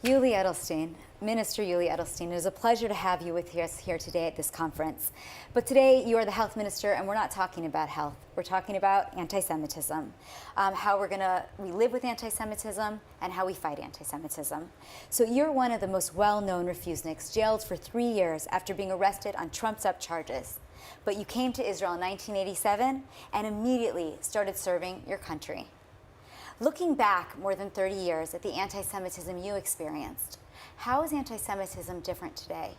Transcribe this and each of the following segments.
Yuli Edelstein, Minister Yuli Edelstein, it is a pleasure to have you with us here today at this conference. But today you are the health minister, and we're not talking about health. We're talking about anti-Semitism, how we live with anti-Semitism and how we fight anti-Semitism. So you're one of the most well-known refuseniks, jailed for 3 years after being arrested on trumped-up charges. But you came to Israel in 1987 and immediately started serving your country. Looking back more than 30 years at the anti-Semitism you experienced, how is anti-Semitism different today?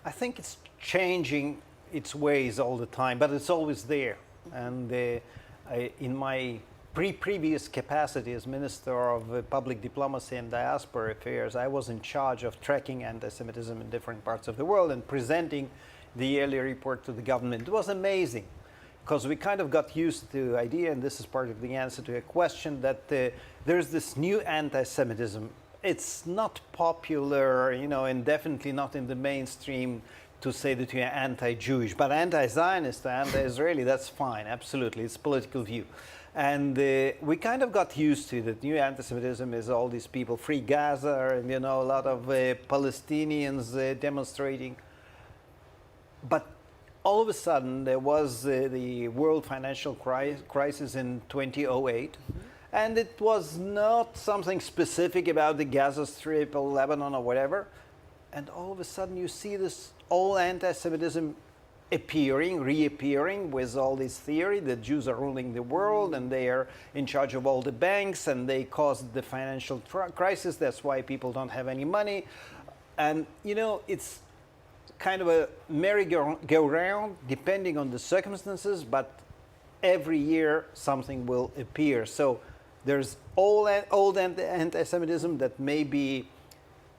I think it's changing its ways all the time, but it's always there. And in my previous capacity as Minister of Public Diplomacy and Diaspora Affairs, I was in charge of tracking anti-Semitism in different parts of the world and presenting the yearly report to the government. It was amazing, because we kind of got used to the idea, and this is part of the answer to a question, that there's this new anti-Semitism. It's not popular, and definitely not in the mainstream to say that you're anti-Jewish, but anti-Zionist, anti-Israeli, that's fine, absolutely, it's a political view. And we kind of got used to that new anti-Semitism is all these people, free Gaza, and a lot of Palestinians demonstrating. But all of a sudden, there was the world financial crisis in 2008, and it was not something specific about the Gaza Strip or Lebanon or whatever. And all of a sudden, you see this old anti-Semitism reappearing with all this theory that Jews are ruling the world and they are in charge of all the banks and they caused the financial crisis. That's why people don't have any money. And, it's kind of a merry-go-round depending on the circumstances, but every year something will appear. So there's old anti-Semitism that may be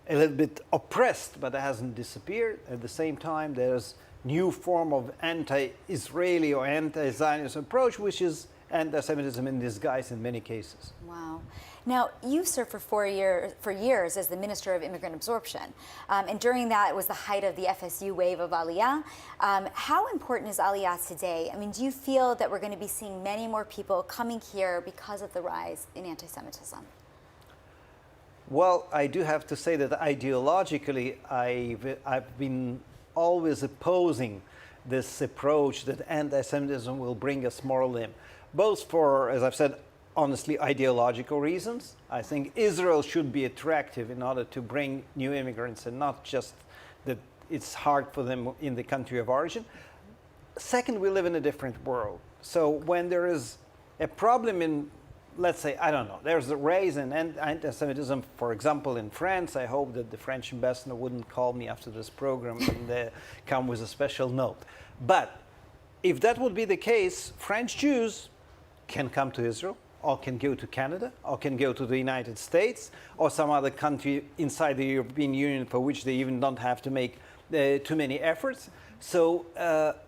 a little bit oppressed, but it hasn't disappeared. At the same time, there's new form of anti-Israeli or anti-Zionist approach, which is anti-Semitism in disguise in many cases. Wow. Now, you served for years as the Minister of Immigrant Absorption, and during that it was the height of the FSU wave of Aliyah. How important is Aliyah today? I mean, do you feel that we're going to be seeing many more people coming here because of the rise in anti-Semitism? Well, I do have to say that ideologically, I've been always opposing this approach that anti-Semitism will bring us more limb, both for, as I've said, honestly, ideological reasons. I think Israel should be attractive in order to bring new immigrants and not just that it's hard for them in the country of origin. Second, we live in a different world. So when there is a problem in, let's say, I don't know, there's a rise in anti-Semitism, for example, in France. I hope that the French ambassador wouldn't call me after this program and come with a special note. But if that would be the case, French Jews can come to Israel, or can go to Canada, or can go to the United States, or some other country inside the European Union for which they even don't have to make too many efforts. So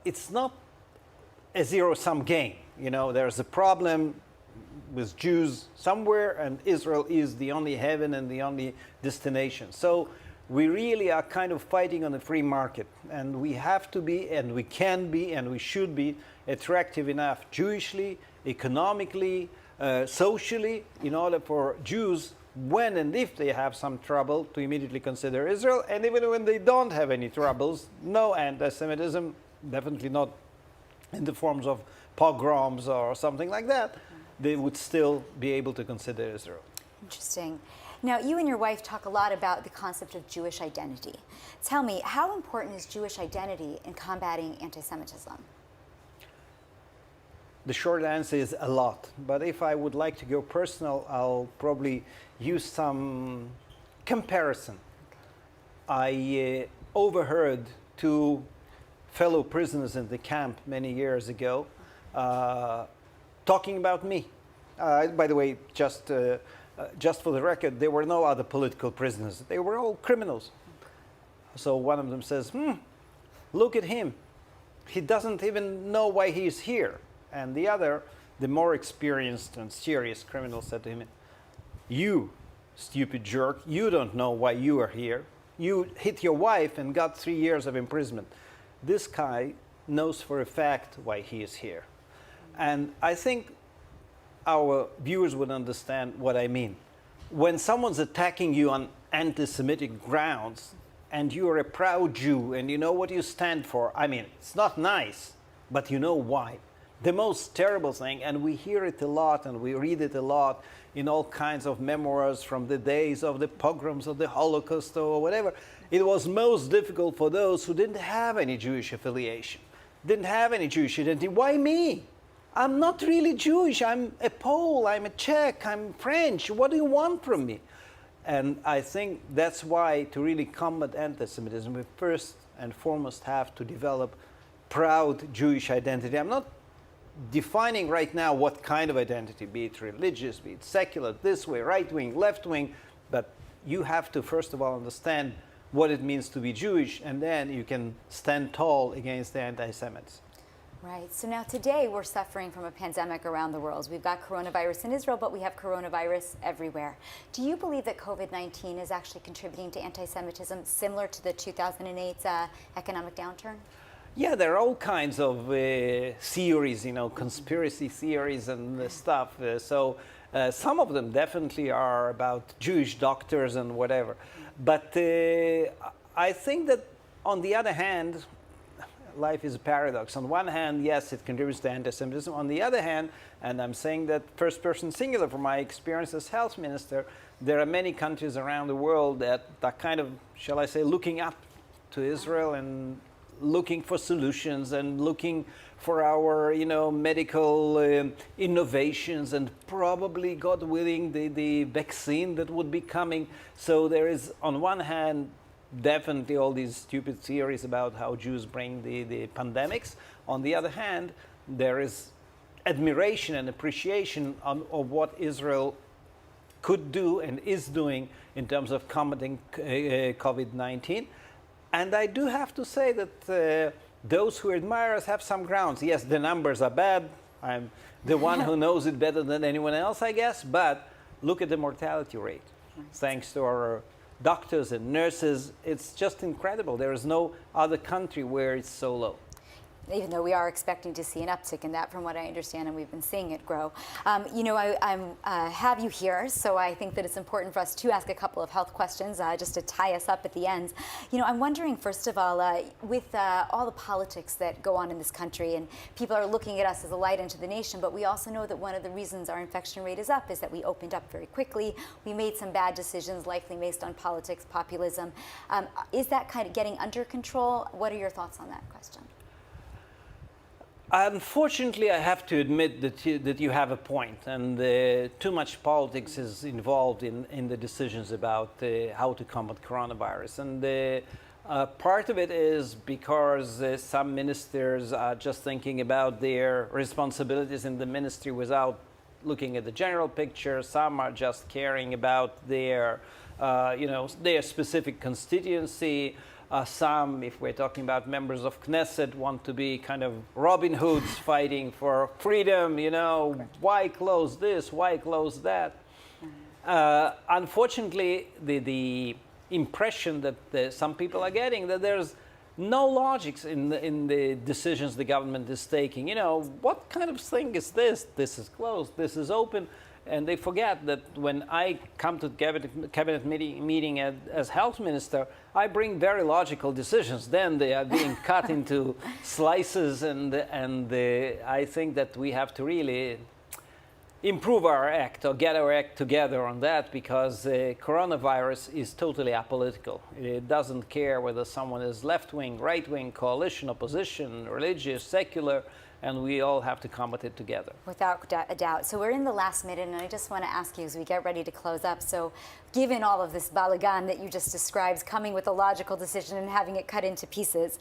it's not a zero-sum game. There's a problem with Jews somewhere, and Israel is the only heaven and the only destination. So we really are kind of fighting on the free market, and we have to be, and we can be, and we should be attractive enough Jewishly, economically, socially, in order for Jews, when and if they have some trouble, to immediately consider Israel. And even when they don't have any troubles, no anti-Semitism, definitely not in the forms of pogroms or something like that, they would still be able to consider Israel. Interesting. Now, you and your wife talk a lot about the concept of Jewish identity. Tell me, how important is Jewish identity in combating anti-Semitism? The short answer is a lot, but if I would like to go personal, I'll probably use some comparison. I overheard two fellow prisoners in the camp many years ago talking about me. By the way, just for the record, there were no other political prisoners. They were all criminals. So one of them says, look at him. He doesn't even know why he's here. And the other, the more experienced and serious criminal, said to him, you, stupid jerk, you don't know why you are here. You hit your wife and got 3 years of imprisonment. This guy knows for a fact why he is here. And I think our viewers would understand what I mean. when someone's attacking you on anti-Semitic grounds and you're a proud Jew and you know what you stand for, I mean, it's not nice, but you know why. The most terrible thing, and we hear it a lot and we read it a lot in all kinds of memoirs from the days of the pogroms of the Holocaust or whatever, it was most difficult for those who didn't have any Jewish affiliation, didn't have any Jewish identity. Why me? I'm not really Jewish. I'm a Pole, I'm a Czech, I'm French. What do you want from me? And I think that's why, to really combat anti-Semitism, we first and foremost have to develop proud Jewish identity. I'm not defining right now what kind of identity, be it religious, be it secular, this way, right wing, left wing, but you have to first of all understand what it means to be Jewish, and then you can stand tall against the anti-Semites. Right. So now today we're suffering from a pandemic around the world. We've got coronavirus in Israel, but we have coronavirus everywhere. Do you believe that COVID-19 is actually contributing to anti-Semitism similar to the 2008 economic downturn? Yeah, there are all kinds of theories, conspiracy theories and stuff. Some of them definitely are about Jewish doctors and whatever. But I think that on the other hand, life is a paradox. On one hand, yes, it contributes to anti-Semitism. On the other hand, and I'm saying that first person singular from my experience as health minister, there are many countries around the world that are kind of, shall I say, looking up to Israel and looking for solutions and looking for our, medical innovations and probably, God willing, the vaccine that would be coming. So there is, on one hand, definitely all these stupid theories about how Jews bring the pandemics. On the other hand, there is admiration and appreciation of what Israel could do and is doing in terms of combating COVID-19. And I do have to say that those who admire us have some grounds. Yes, the numbers are bad. I'm the one who knows it better than anyone else, I guess. But look at the mortality rate. Thanks to our doctors and nurses, it's just incredible. There is no other country where it's so low. Even though we are expecting to see an uptick in that, from what I understand, and we've been seeing it grow. I have you here, so I think that it's important for us to ask a couple of health questions just to tie us up at the end. I'm wondering, first of all, with all the politics that go on in this country, and people are looking at us as a light into the nation, but we also know that one of the reasons our infection rate is up is that we opened up very quickly. We made some bad decisions, likely based on politics, populism. Is that kind of getting under control? What are your thoughts on that question? Unfortunately, I have to admit that you have a point, and too much politics is involved in the decisions about how to combat coronavirus. And part of it is because some ministers are just thinking about their responsibilities in the ministry without looking at the general picture. Some are just caring about their specific constituency. Some, if we're talking about members of Knesset, want to be kind of Robin Hoods fighting for freedom, why close this, why close that? Unfortunately, the impression that some people are getting that there's no logic in the decisions the government is taking. What kind of thing is this? This is closed, this is open. And they forget that when I come to the cabinet meeting as health minister, I bring very logical decisions. Then they are being cut into slices, and I think that we have to really improve our act or get our act together on that, because coronavirus is totally apolitical. It doesn't care whether someone is left-wing, right-wing, coalition, opposition, religious, secular, and we all have to combat it together. Without a doubt. So we're in the last minute, and I just want to ask you as we get ready to close up, so given all of this balagan that you just described, coming with a logical decision and having it cut into pieces,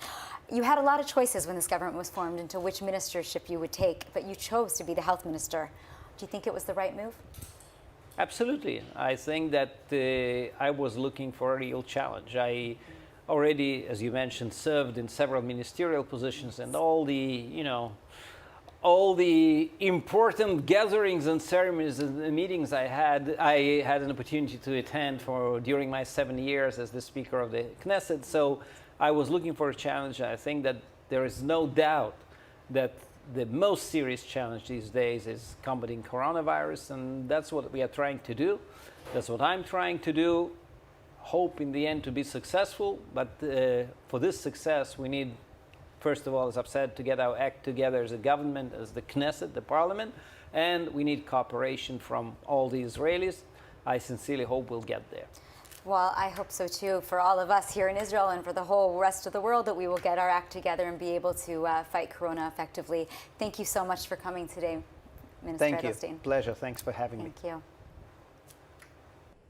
you had a lot of choices when this government was formed into which ministership you would take, but you chose to be the health minister. Do you think it was the right move? Absolutely. I think that I was looking for a real challenge. I already, as you mentioned, served in several ministerial positions, and all the important gatherings and ceremonies and meetings I had an opportunity to attend during my 7 years as the Speaker of the Knesset. So I was looking for a challenge. I think that there is no doubt that the most serious challenge these days is combating coronavirus, and that's what we are trying to do. That's what I'm trying to do. Hope in the end to be successful, but for this success we need, first of all, as I've said, to get our act together as a government, as the Knesset, the parliament, and we need cooperation from all the Israelis. I sincerely hope we'll get there. Well, I hope so too, for all of us here in Israel and for the whole rest of the world, that we will get our act together and be able to fight Corona effectively. Thank you so much for coming today, Minister Edelstein. Thank you. Pleasure. Thanks for having me. Thank you.